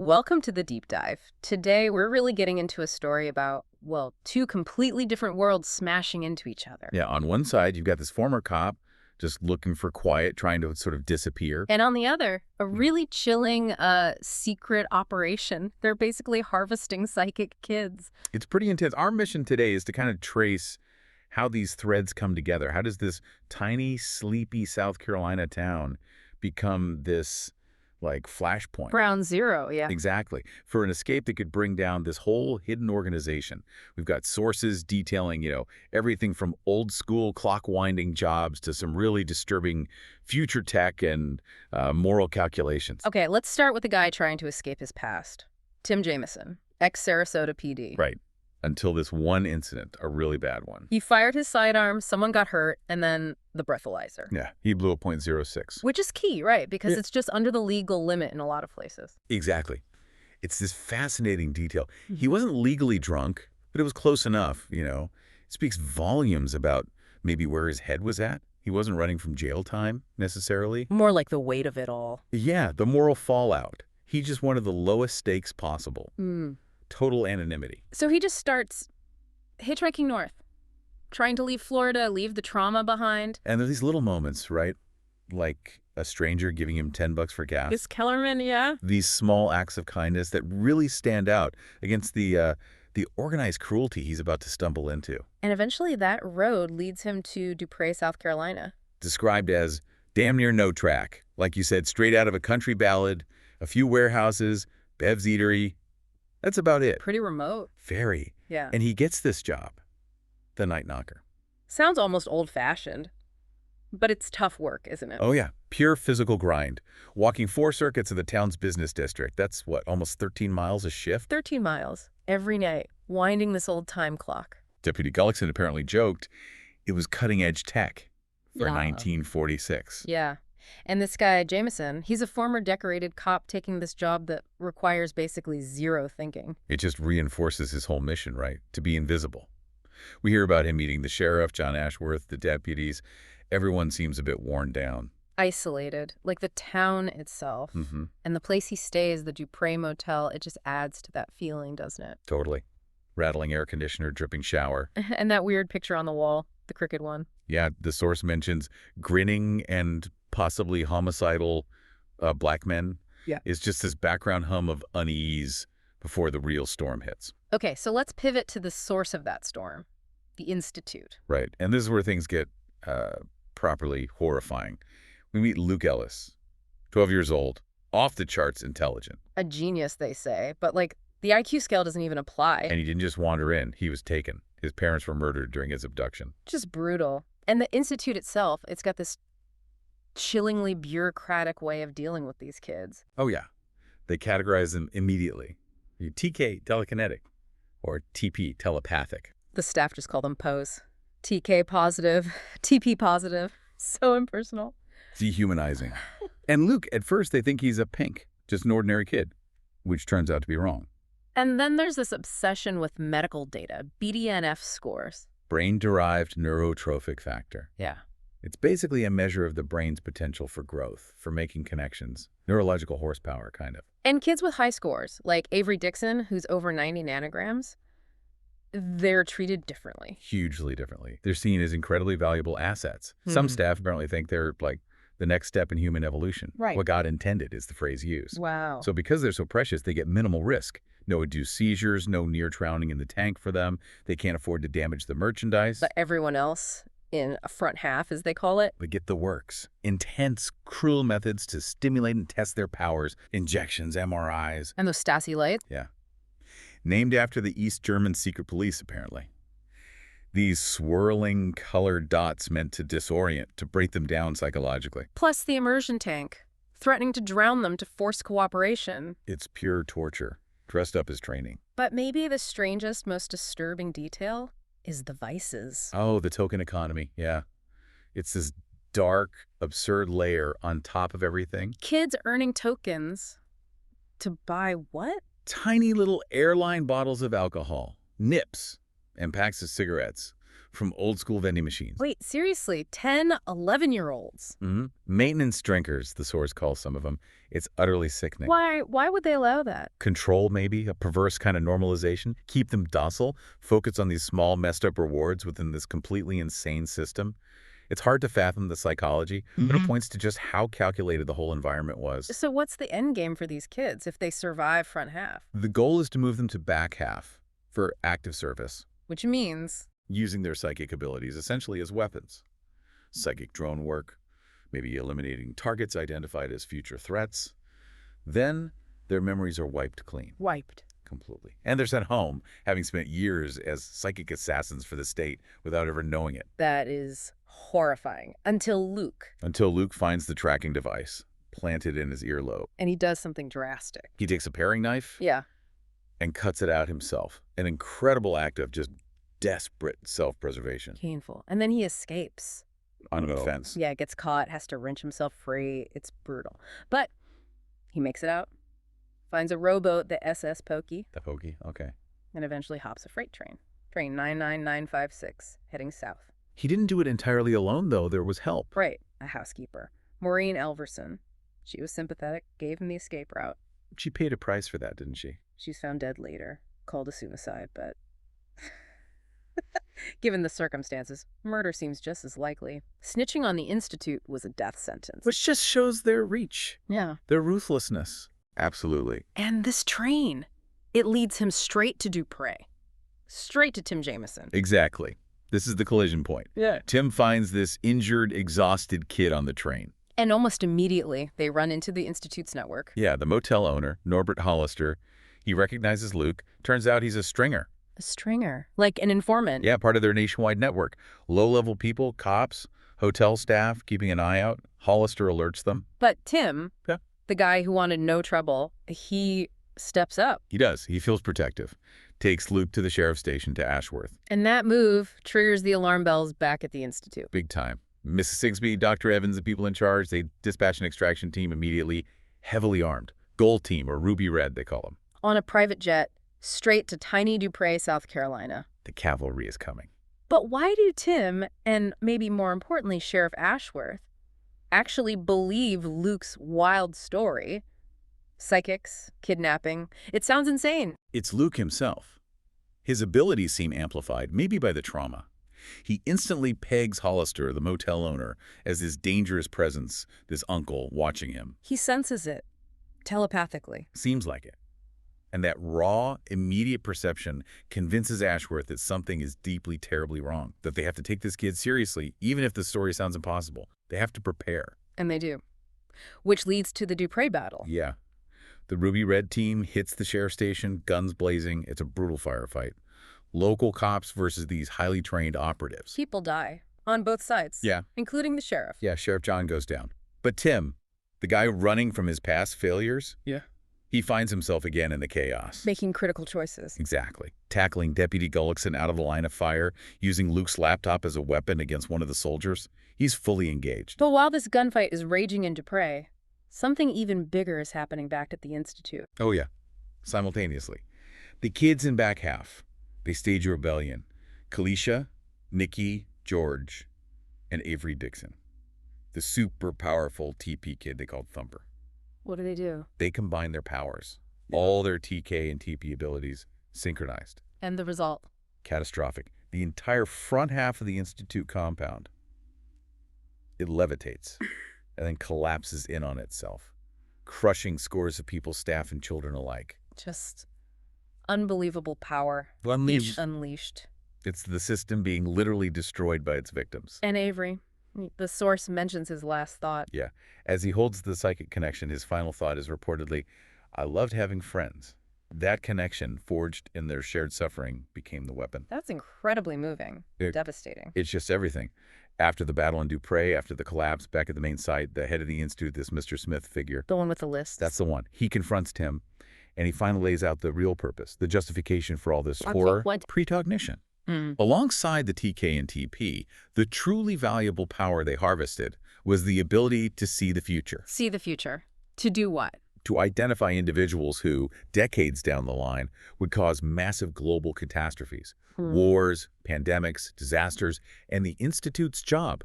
Welcome to the deep dive. Today, we're really getting into a story about, well, two completely different worlds smashing into each other. Yeah, on one side, you've got this former cop just looking for quiet, trying to sort of disappear. And on the other, a really chilling secret operation. They're basically harvesting psychic kids. It's pretty intense. Our mission today is to kind of trace how these threads come together. How does this tiny, sleepy South Carolina town become this, like, flashpoint? Ground zero, yeah. Exactly. For an escape that could bring down this whole hidden organization. We've got sources detailing, everything from old school clock winding jobs to some really disturbing future tech and moral calculations. Okay, let's start with the guy trying to escape his past. Tim Jameson, ex-Sarasota PD. Right. Until this one incident, a really bad one. He fired his sidearm, someone got hurt, and then the breathalyzer. Yeah, he blew a .06. Which is key, right? Because it's just under the legal limit in a lot of places. Exactly. It's this fascinating detail. He wasn't legally drunk, but it was close enough, It speaks volumes about maybe where his head was at. He wasn't running from jail time, necessarily. More like the weight of it all. Yeah, the moral fallout. He just wanted the lowest stakes possible. Total anonymity. So he just starts hitchhiking north, trying to leave Florida, leave the trauma behind. And there are these little moments, right? Like a stranger giving him $10 for gas. Is Kellerman, yeah? These small acts of kindness that really stand out against the organized cruelty he's about to stumble into. And eventually that road leads him to Dupree, South Carolina. Described as damn near no track. Like you said, straight out of a country ballad, a few warehouses, Bev's Eatery. That's about it. Pretty remote. Very. Yeah. And he gets this job, the night knocker. Sounds almost old-fashioned, but it's tough work, isn't it? Oh, yeah. Pure physical grind. Walking 4 circuits of the town's business district. That's, what, almost 13 miles a shift? 13 miles every night, winding this old time clock. Deputy Gullickson apparently joked it was cutting-edge tech for 1946. Yeah. And this guy, Jameson, he's a former decorated cop taking this job that requires basically zero thinking. It just reinforces his whole mission, right? To be invisible. We hear about him meeting the sheriff, John Ashworth, the deputies. Everyone seems a bit worn down. Isolated, like the town itself. And the place he stays, the Dupree Motel, it just adds to that feeling, doesn't it? Totally. Rattling air conditioner, dripping shower. And that weird picture on the wall, the crooked one. Yeah, the source mentions grinning and possibly homicidal black men. Yeah. It's just this background hum of unease before the real storm hits. Okay, so let's pivot to the source of that storm, the Institute. Right, and this is where things get properly horrifying. We meet Luke Ellis, 12 years old, off the charts intelligent. A genius, they say, but like the IQ scale doesn't even apply. And he didn't just wander in, he was taken. His parents were murdered during his abduction. Just brutal. And the Institute itself, it's got this chillingly bureaucratic way of dealing with these kids. Oh, yeah. They categorize them immediately. TK, telekinetic, or TP, telepathic. The staff just call them POS. TK positive, TP positive. So impersonal. Dehumanizing. And Luke, at first, they think he's a pink, just an ordinary kid, which turns out to be wrong. And then there's this obsession with medical data, BDNF scores. Brain-derived neurotrophic factor. Yeah. It's basically a measure of the brain's potential for growth, for making connections. Neurological horsepower, kind of. And kids with high scores, like Avery Dixon, who's over 90 nanograms, they're treated differently. Hugely differently. They're seen as incredibly valuable assets. Some staff apparently think they're like the next step in human evolution. Right. What God intended is the phrase used. Wow. So because they're so precious, they get minimal risk. No induced seizures, no near drowning in the tank for them. They can't afford to damage the merchandise. But everyone else in a front half, as they call it. They get the works. Intense, cruel methods to stimulate and test their powers. Injections, MRIs. And those Stasi lights. Yeah. Named after the East German secret police, apparently. These swirling colored dots meant to disorient, to break them down psychologically. Plus the immersion tank, threatening to drown them to force cooperation. It's pure torture, dressed up as training. But maybe the strangest, most disturbing detail is the vices. Oh, the token economy, yeah. It's this dark, absurd layer on top of everything. Kids earning tokens to buy what? Tiny little airline bottles of alcohol, nips, and packs of cigarettes. from old-school vending machines. Wait, seriously, 10, 11-year-olds? Maintenance drinkers, the source calls some of them. It's utterly sickening. Why would they allow that? Control, maybe, a perverse kind of normalization. Keep them docile, focus on these small, messed-up rewards within this completely insane system. It's hard to fathom the psychology, but it points to just how calculated the whole environment was. So what's the end game for these kids if they survive front half? The goal is to move them to back half for active service, Which means using their psychic abilities essentially as weapons. Psychic drone work, maybe eliminating targets identified as future threats. Then their memories are wiped clean. wiped. Completely. And they're sent home, having spent years as psychic assassins for the state without ever knowing it. That is horrifying. Until Luke finds the tracking device planted in his earlobe. and he does something drastic. He takes a paring knife Yeah. and cuts it out himself. An incredible act of just desperate self-preservation. Painful. And then he escapes. On a fence. Yeah, gets caught, has to wrench himself free. It's brutal. But he makes it out, finds a rowboat, the SS Pokey, The pokey? Okay. and eventually hops a freight train. Train 99956, heading south. He didn't do it entirely alone, though. There was help. Right, a housekeeper, Maureen Elverson. She was sympathetic, gave him the escape route. She paid a price for that, didn't she? She's found dead later, called a suicide, but given the circumstances, murder seems just as likely. Snitching on the Institute was a death sentence. Which just shows their reach, Yeah. their ruthlessness. Absolutely. And this train, it leads him straight to Dupre. Straight to Tim Jameson. Exactly. This is the collision point. Yeah. Tim finds this injured, exhausted kid on the train. And almost immediately, they run into the Institute's network. Yeah, the motel owner, Norbert Hollister, he recognizes Luke. Turns out he's a stringer. A stringer. Like an informant. Yeah, part of their nationwide network. Low-level people, cops, hotel staff, keeping an eye out. Hollister alerts them. But Tim, Yeah. the guy who wanted no trouble, he steps up. He does. He feels protective. Takes Luke to the sheriff's station to Ashworth. And that move triggers the alarm bells back at the Institute. Big time. Mrs. Sigsbee, Dr. Evans, the people in charge, they dispatch an extraction team immediately, heavily armed. Gold team, or Ruby Red, they call them. On a private jet, straight to tiny Dupre, South Carolina. The cavalry is coming. But why do Tim, and maybe more importantly, Sheriff Ashworth, actually believe Luke's wild story? Psychics, kidnapping. It sounds insane. It's Luke himself. His abilities seem amplified, maybe by the trauma. He instantly pegs Hollister, the motel owner, as this dangerous presence, this uncle watching him. He senses it, telepathically. Seems like it. And that raw, immediate perception convinces Ashworth that something is deeply, terribly wrong, that they have to take this kid seriously, even if the story sounds impossible. They have to prepare. And they do. Which leads to the Dupre battle. Yeah. The Ruby Red team hits the sheriff's station, guns blazing. It's a brutal firefight. Local cops versus these highly trained operatives. People die on both sides. Yeah. Including the sheriff. Yeah, Sheriff John goes down. But Tim, the guy running from his past failures, he finds himself again in the chaos. Making critical choices. Exactly. Tackling Deputy Gullickson out of the line of fire, using Luke's laptop as a weapon against one of the soldiers. He's fully engaged. But while this gunfight is raging in Dupre, something even bigger is happening back at the Institute. Oh, yeah. Simultaneously. The kids in back half, they stage a rebellion. Kalisha, Nikki, George, and Avery Dixon. The super powerful TP kid they called Thumper. What do? They combine their powers. All their TK and TP abilities synchronized. And the result? Catastrophic. The entire front half of the Institute compound, it levitates and then collapses in on itself, crushing scores of people, staff, and children alike. Just unbelievable power. Unleashed. It's the system being literally destroyed by its victims. And Avery, the source mentions his last thought. Yeah. As he holds the psychic connection, his final thought is reportedly, "I loved having friends." That connection, forged in their shared suffering, became the weapon. That's incredibly moving. Devastating. It's just everything. After the battle in Dupre, after the collapse, back at the main site, the head of the Institute, this Mr. Smith figure. The one with the list. That's the one. He confronts Tim, and he finally lays out the real purpose, the justification for all this horror. What? Precognition. Alongside the TK and TP, the truly valuable power they harvested was the ability to see the future. See the future. To do what? to identify individuals who, decades down the line, would cause massive global catastrophes. Hmm. Wars, pandemics, disasters, and the Institute's job.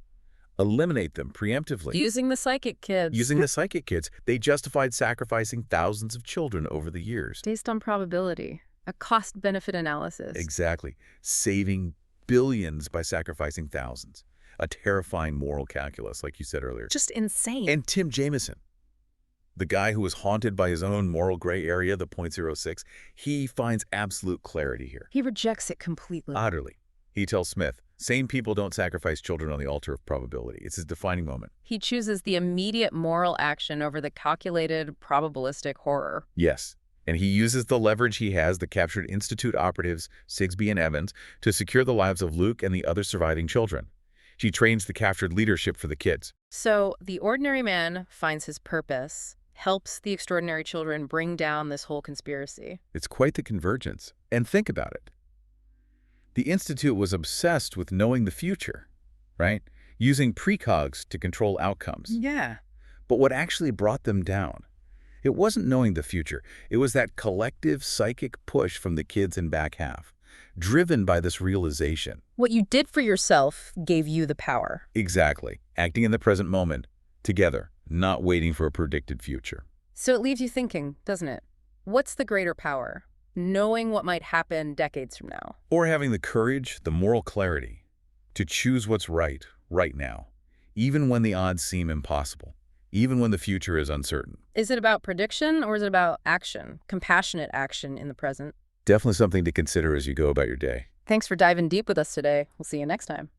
Eliminate them preemptively. Using the psychic kids. Using the psychic kids, they justified sacrificing thousands of children over the years. Based on probability. A cost-benefit analysis. Exactly. Saving billions by sacrificing thousands. A terrifying moral calculus, like you said earlier. Just insane. And Tim Jameson, the guy who was haunted by his own moral gray area, the .06, he finds absolute clarity here. He rejects it completely. Utterly. He tells Smith, sane people don't sacrifice children on the altar of probability. It's his defining moment. He chooses the immediate moral action over the calculated, probabilistic horror. Yes. And he uses the leverage he has, the captured Institute operatives, Sigsbee and Evans, to secure the lives of Luke and the other surviving children. She trains the captured leadership for the kids. So the ordinary man finds his purpose, helps the extraordinary children bring down this whole conspiracy. It's quite the convergence. And think about it. The Institute was obsessed with knowing the future, right? Using precogs to control outcomes. Yeah. But what actually brought them down? It wasn't knowing the future. It was that collective psychic push from the kids in back half, driven by this realization. What you did for yourself gave you the power. Exactly. Acting in the present moment, together, not waiting for a predicted future. So it leaves you thinking, doesn't it? What's the greater power? Knowing what might happen decades from now. Or having the courage, the moral clarity, to choose what's right, right now, even when the odds seem impossible, even when the future is uncertain. Is it about prediction or is it about action, compassionate action in the present? Definitely something to consider as you go about your day. Thanks for diving deep with us today. We'll see you next time.